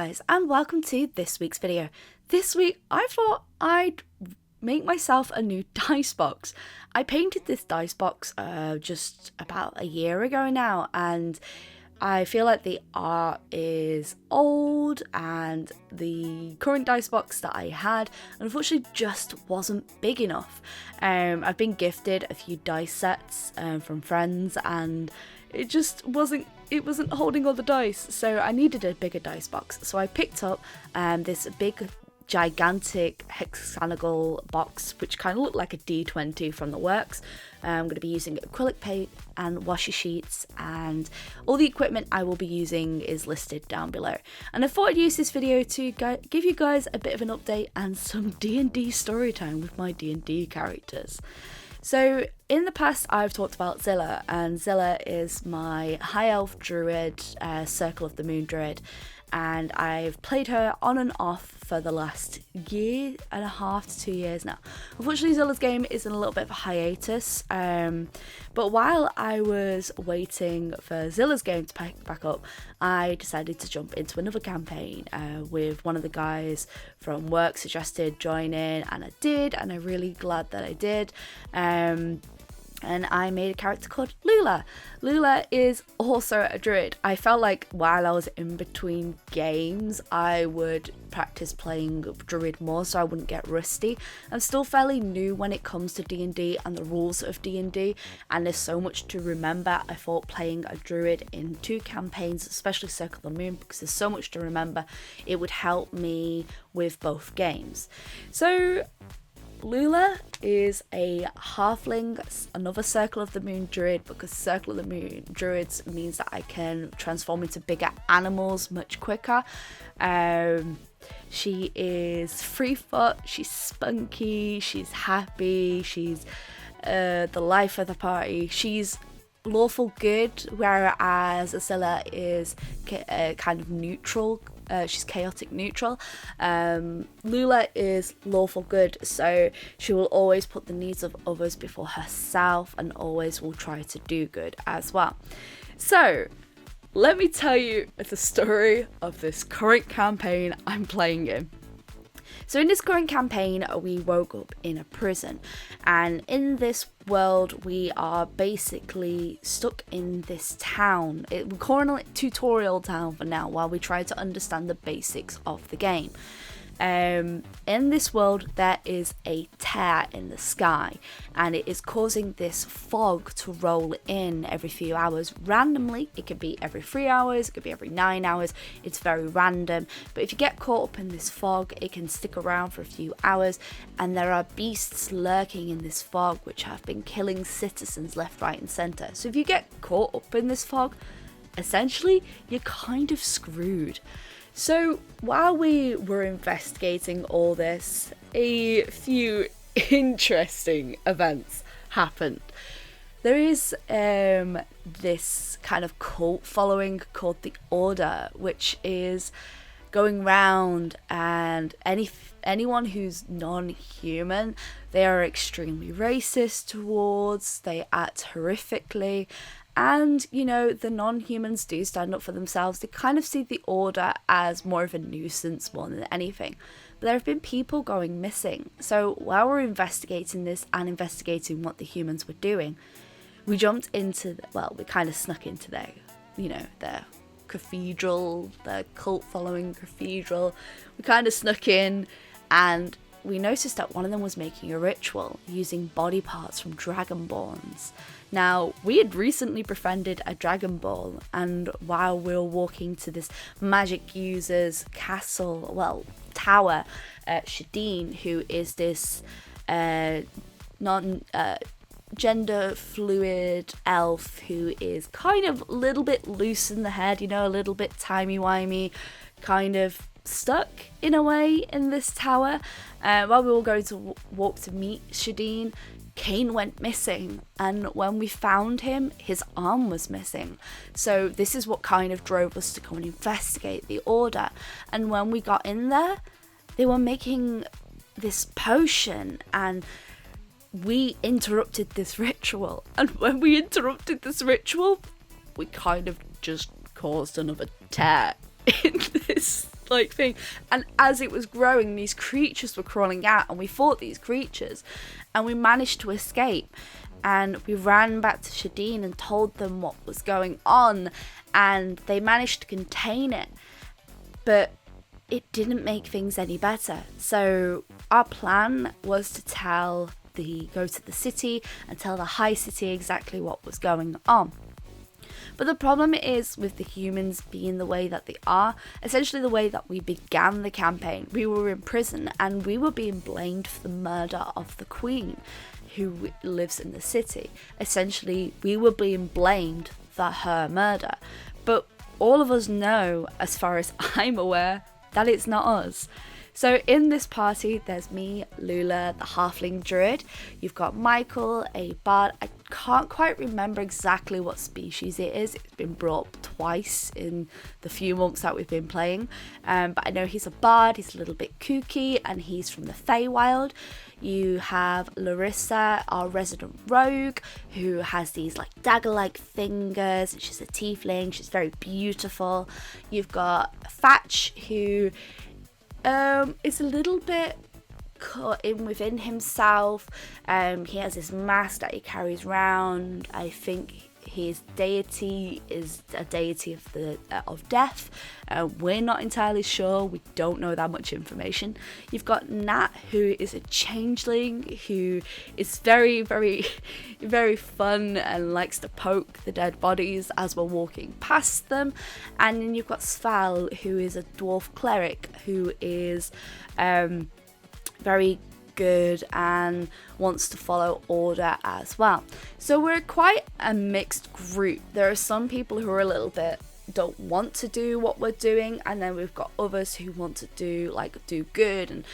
guys, and welcome to this week's video. This week I thought I'd make myself a new dice box. I painted this dice box just about a year ago now, and I feel like the art is old and the current dice box that I had unfortunately just wasn't big enough. I've been gifted a few dice sets from friends, and it just wasn't holding all the dice, so I needed a bigger dice box. So I picked up this big gigantic hexagonal box which kind of looked like a D20 from the works. I'm going to be using acrylic paint and washi sheets, and all the equipment I will be using is listed down below. And I thought I'd use this video to give you guys a bit of an update and some D&D story time with my D&D characters. So in the past I've talked about Zilla, and Zilla is my high elf druid, Circle of the Moon druid, and I've played her on and off for the last year and a half to 2 years now. Unfortunately, Zilla's game is in a little bit of a hiatus, but while I was waiting for Zilla's game to pick back up, I decided to jump into another campaign with one of the guys from work suggested joining, and I did, and I'm really glad that I did. And I made a character called Lula. Lula is also a druid. I felt like while I was in between games, I would practice playing druid more so I wouldn't get rusty. I'm still fairly new when it comes to D&D and the rules of D&D, and there's so much to remember. I thought playing a druid in 2 campaigns, especially Circle of the Moon, because there's so much to remember, it would help me with both games. So Lula is a halfling, another Circle of the Moon druid, because Circle of the Moon druids means that I can transform into bigger animals much quicker. She is 3 foot, she's spunky, she's happy, she's the life of the party. She's lawful good, whereas Zilla is kind of neutral. She's chaotic neutral. Lula is lawful good, so she will always put the needs of others before herself and always will try to do good as well. So let me tell you the story of this current campaign I'm playing in. So in this current campaign, we woke up in a prison, and in this world we are basically stuck in this town. We're calling it tutorial town for now while we try to understand the basics of the game. In this world there is a tear in the sky, and it is causing this fog to roll in every few hours randomly. It could be every 3 hours, it could be every 9 hours, it's very random, but if you get caught up in this fog it can stick around for a few hours, and there are beasts lurking in this fog which have been killing citizens left, right and centre. So if you get caught up in this fog, essentially you're kind of screwed. So while we were investigating all this, a few interesting events happened. There is this kind of cult following called the Order, which is going round, and anyone who's non-human, they are extremely racist towards, they act horrifically. And, you know, the non-humans do stand up for themselves. They kind of see the Order as more of a nuisance more than anything. But there have been people going missing. So while we're investigating this and investigating what the humans were doing, we jumped into, we kind of snuck into their cathedral, their cult-following cathedral. We kind of snuck in, and we noticed that one of them was making a ritual using body parts from dragonborns. Now, we had recently befriended a Dragon Ball, and while we were walking to this magic user's tower, Shadeen, who is this gender fluid elf who is kind of a little bit loose in the head, a little bit timey-wimey, kind of stuck in a way in this tower. While we were going to walk to meet Shadeen, Kane went missing, and when we found him, his arm was missing. So this is what kind of drove us to go and investigate the Order. And when we got in there, they were making this potion, and we interrupted this ritual. And when we interrupted this ritual, we kind of just caused another tear in this like thing. And as it was growing, these creatures were crawling out, and we fought these creatures, and we managed to escape. And we ran back to Shadeen and told them what was going on, and they managed to contain it. But it didn't make things any better. So our plan was to go to the city and tell the high city exactly what was going on. But the problem is with the humans being the way that they are, essentially the way that we began the campaign. We were in prison and we were being blamed for the murder of the Queen, who lives in the city. Essentially, we were being blamed for her murder. But all of us know, as far as I'm aware, that it's not us. So in this party, there's me, Lula, the halfling druid. You've got Michael, a bard. I can't quite remember exactly what species it is. It's been brought up twice in the few months that we've been playing. But I know he's a bard, he's a little bit kooky, and he's from the Feywild. You have Larissa, our resident rogue, who has these like dagger-like fingers, and she's a tiefling. She's very beautiful. You've got Thatch, who is a little bit cut in within himself. He has this mask that he carries around. I think his deity is a deity of death. We're not entirely sure. We don't know that much information. You've got Nat, who is a changeling, who is very, very, very fun and likes to poke the dead bodies as we're walking past them. And then you've got Sval, who is a dwarf cleric, who is very good and wants to follow order as well. So we're quite a mixed group. There are some people who are a little bit don't want to do what we're doing, and then we've got others who want to do good and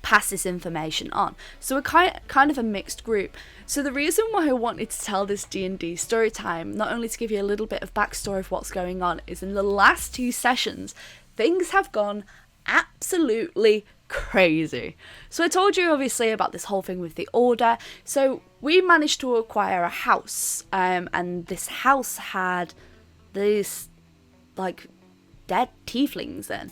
pass this information on. So we're kind of a mixed group. So the reason why I wanted to tell this D&D story time, not only to give you a little bit of backstory of what's going on, is in the last 2 sessions things have gone absolutely crazy. So I told you obviously about this whole thing with the order. So we managed to acquire a house, and this house had these dead tieflings in,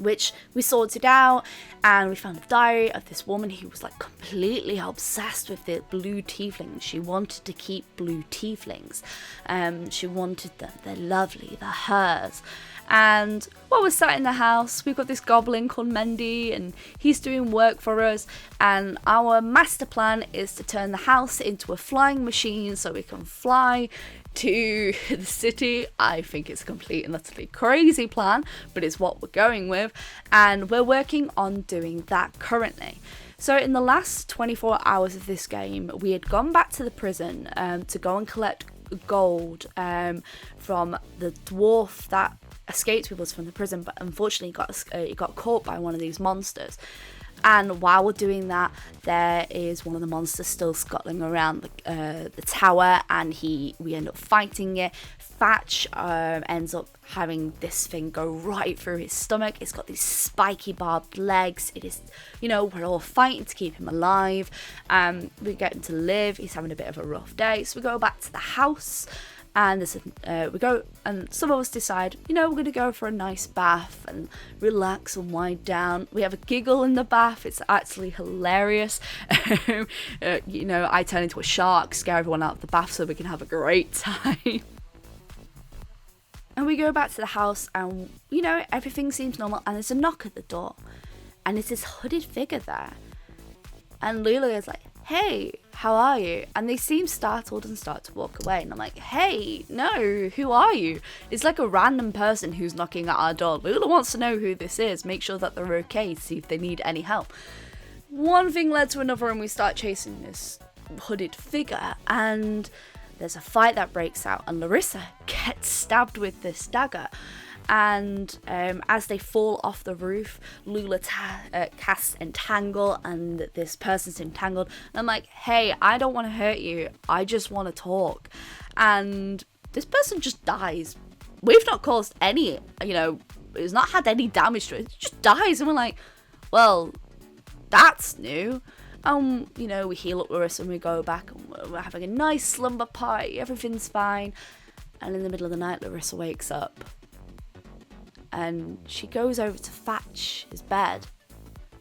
which we sorted out, and we found a diary of this woman who was completely obsessed with the blue tieflings. She wanted to keep blue tieflings. She wanted them. They're lovely. They're hers. And while we're sat in the house, we've got this goblin called Mendy, and he's doing work for us. And our master plan is to turn the house into a flying machine so we can fly to the city. I think it's a complete and utterly crazy plan, but it's what we're going with. And we're working on doing that currently. So in the last 24 hours of this game, we had gone back to the prison to go and collect gold from the dwarf that escaped with us from the prison, but unfortunately he got caught by one of these monsters. And while we're doing that, there is one of the monsters still scuttling around the tower, and we end up fighting it. Thatch ends up having this thing go right through his stomach. It's got these spiky barbed legs. It is, we're all fighting to keep him alive. We get him to live. He's having a bit of a rough day, so we go back to the house. And and some of us decide, we're going to go for a nice bath and relax and wind down. We have a giggle in the bath. It's actually hilarious. I turn into a shark, scare everyone out of the bath so we can have a great time. And we go back to the house, and, everything seems normal. And there's a knock at the door. And it's this hooded figure there. And Lula is like, "Hey, how are you?" And they seem startled and start to walk away. And I'm like, "Hey, no, who are you?" It's like a random person who's knocking at our door. Lula wants to know who this is, make sure that they're okay, see if they need any help. One thing led to another, and we start chasing this hooded figure, and there's a fight that breaks out, and Larissa gets stabbed with this dagger. And as they fall off the roof, Lula casts Entangle, and this person's entangled. And I'm like, "Hey, I don't want to hurt you. I just want to talk." And this person just dies. We've not caused any, it's not had any damage to it. It just dies. And we're like, well, that's new. We heal up Larissa and we go back, and we're having a nice slumber party. Everything's fine. And in the middle of the night, Larissa wakes up. and she goes over to Thatch his bed.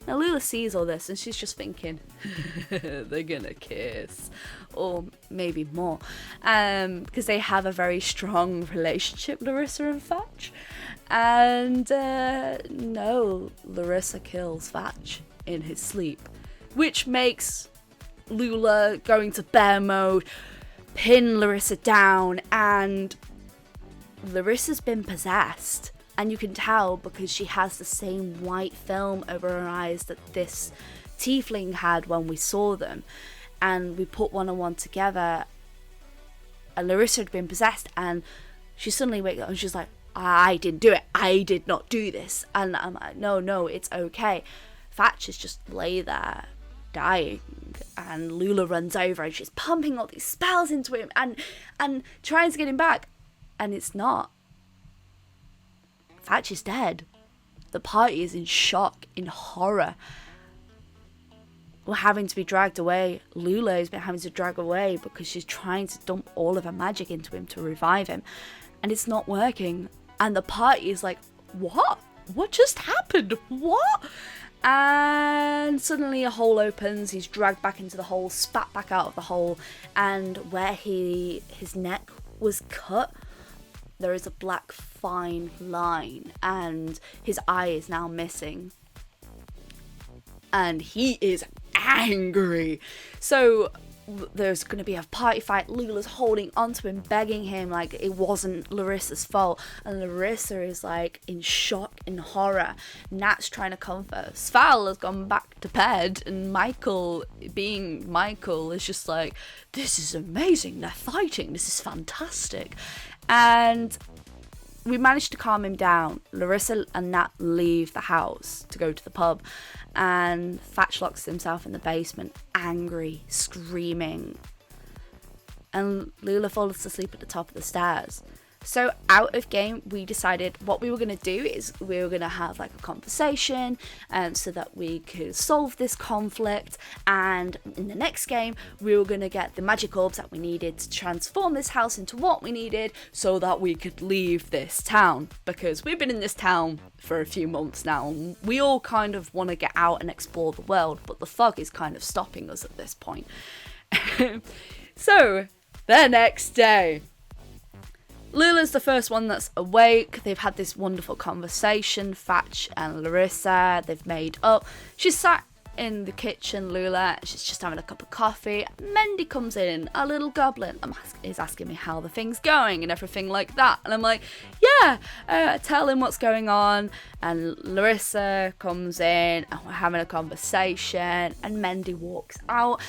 Now Lula sees all this and she's just thinking, they're gonna kiss, or maybe more, because they have a very strong relationship, Larissa and Thatch. And no, Larissa kills Thatch in his sleep, which makes Lula go into bear mode, pin Larissa down, and Larissa's been possessed. And you can tell because she has the same white film over her eyes that this tiefling had when we saw them. And we put one and one together, and Larissa had been possessed, and she suddenly wakes up and she's like, I didn't do it. I did not do this. And I'm like, no, it's okay. Thatch is just lay there dying, and Lula runs over and she's pumping all these spells into him and trying to get him back, and it's not. Thatch is dead. The party is in shock, in horror. We're having to be dragged away. Lula has been having to drag away because she's trying to dump all of her magic into him to revive him, and it's not working. And the party is like, what? What just happened? What? And suddenly a hole opens. He's dragged back into the hole, spat back out of the hole, and where his neck was cut, there is a black fine line, and his eye is now missing. And he is angry. So there's going to be a party fight. Lula's holding onto him, begging him like it wasn't Larissa's fault. And Larissa is like in shock, in horror. Nat's trying to comfort. Sval has gone back to bed, and Michael, being Michael, is just like, this is amazing. They're fighting. This is fantastic. And we managed to calm him down. Larissa and Nat leave the house to go to the pub, and Thatch locks himself in the basement, angry, screaming. And Lula falls asleep at the top of the stairs. So out of game, we decided what we were going to do is we were going to have like a conversation so that we could solve this conflict. And in the next game, we were going to get the magic orbs that we needed to transform this house into what we needed so that we could leave this town. Because we've been in this town for a few months now. And we all kind of want to get out and explore the world, but the fog is kind of stopping us at this point. So the next day, Lula's the first one that's awake. They've had this wonderful conversation, Thatch and Larissa. They've made up. She's sat in the kitchen, Lula. She's just having a cup of coffee. Mendy comes in, a little goblin, is asking me how the thing's going and everything like that. And I'm like, yeah, tell him what's going on. And Larissa comes in, and we're having a conversation. And Mendy walks out.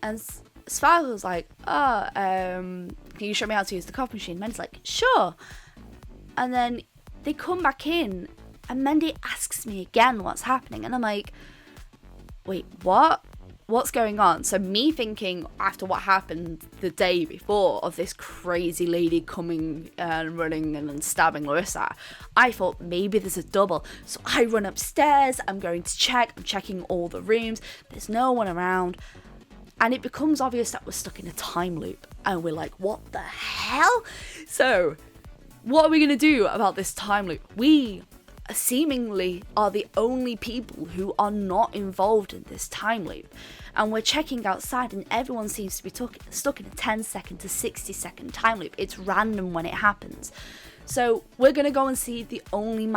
And Sval was like, can you show me how to use the coffee machine? Mendy's like, sure. And then they come back in, and Mendy asks me again what's happening. And I'm like, wait, what? What's going on? So me thinking, after what happened the day before of this crazy lady coming and running and stabbing Larissa, I thought maybe there's a double. So I run upstairs, I'm going to check, I'm checking all the rooms, there's no one around. And it becomes obvious that we're stuck in a time loop. And we're like, what the hell? So, what are we going to do about this time loop? We seemingly are the only people who are not involved in this time loop. And we're checking outside, and everyone seems to be stuck in a 10-second to 60-second time loop. It's random when it happens. So we're going to go and see the only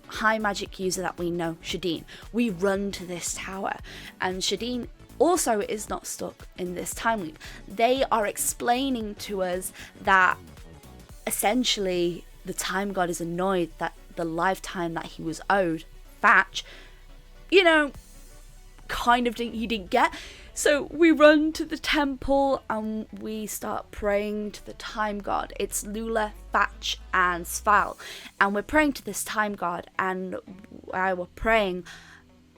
high magic user that we know, Shadeen. We run to this tower, and Shadeen also is not stuck in this time loop. They are explaining to us that essentially the time god is annoyed that the lifetime that he was owed, Thatch, he didn't get. So we run to the temple and we start praying to the time god. It's Lula, Thatch and Sval, and we're praying to this time god, and while we're praying,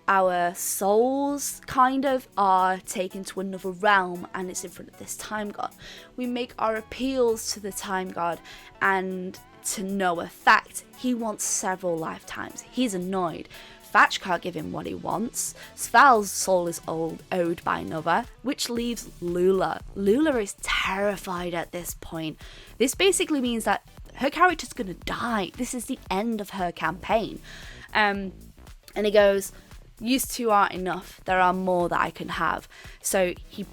our souls kind of are taken to another realm, and it's in front of this time god. We make our appeals to the time god, and to no effect. He wants several lifetimes. He's annoyed. Thatch can't give him what he wants. Sval's soul is owed by another, which leaves Lula. Lula is terrified at this point. This basically means that her character's gonna die. This is the end of her campaign. And he goes, "You two aren't enough. There are more that I can have." So he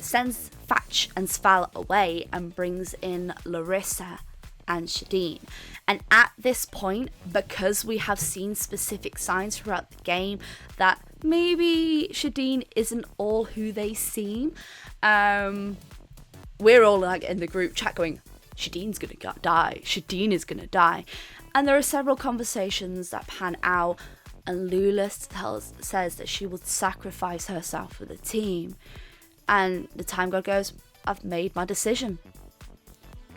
sends Thatch and Sval away and brings in Larissa and Shadeen. And at this point, because we have seen specific signs throughout the game that maybe Shadeen isn't all who they seem, we're all like in the group chat going, Shadeen's gonna die. Shadeen is gonna die. And there are several conversations that pan out, and Lula says that she will sacrifice herself for the team. And the Time God goes, "I've made my decision."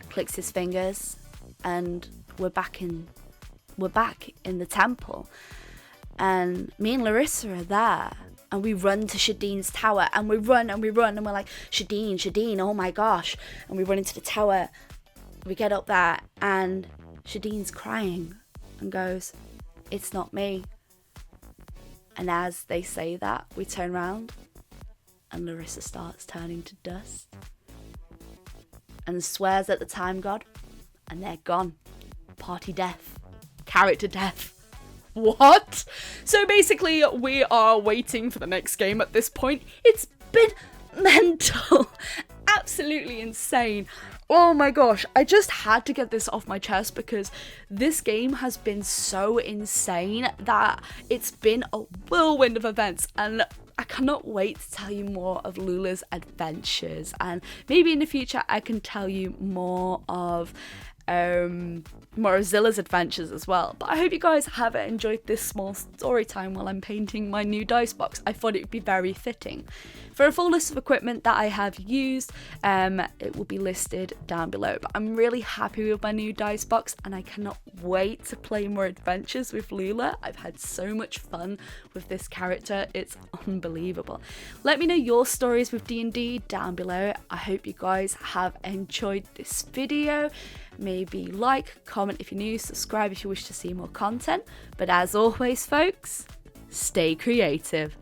Clicks his fingers, and we're back in the temple. And me and Larissa are there, and we run to Shadeen's tower, and we run, and we're like, Shadeen, oh my gosh. And we run into the tower, we get up there, and Shadeen's crying and goes, "It's not me." And as they say that, we turn around, and Larissa starts turning to dust and swears at the Time God, and they're gone. Party death. Character death. What? So basically, we are waiting for the next game at this point. It's been mental. Absolutely insane. Oh my gosh, I just had to get this off my chest because this game has been so insane that it's been a whirlwind of events, and I cannot wait to tell you more of Lula's adventures, and maybe in the future I can tell you more of Zilla's adventures as well. But I hope you guys have enjoyed this small story time while I'm painting my new dice box. I thought it would be very fitting. For a full list of equipment that I have used, it will be listed down below. But I'm really happy with my new dice box, and I cannot wait to play more adventures with Lula. I've had so much fun with this character. It's unbelievable. Let me know your stories with D&D down below. I hope you guys have enjoyed this video. Maybe like, comment if you're new, subscribe if you wish to see more content. But as always, folks, stay creative.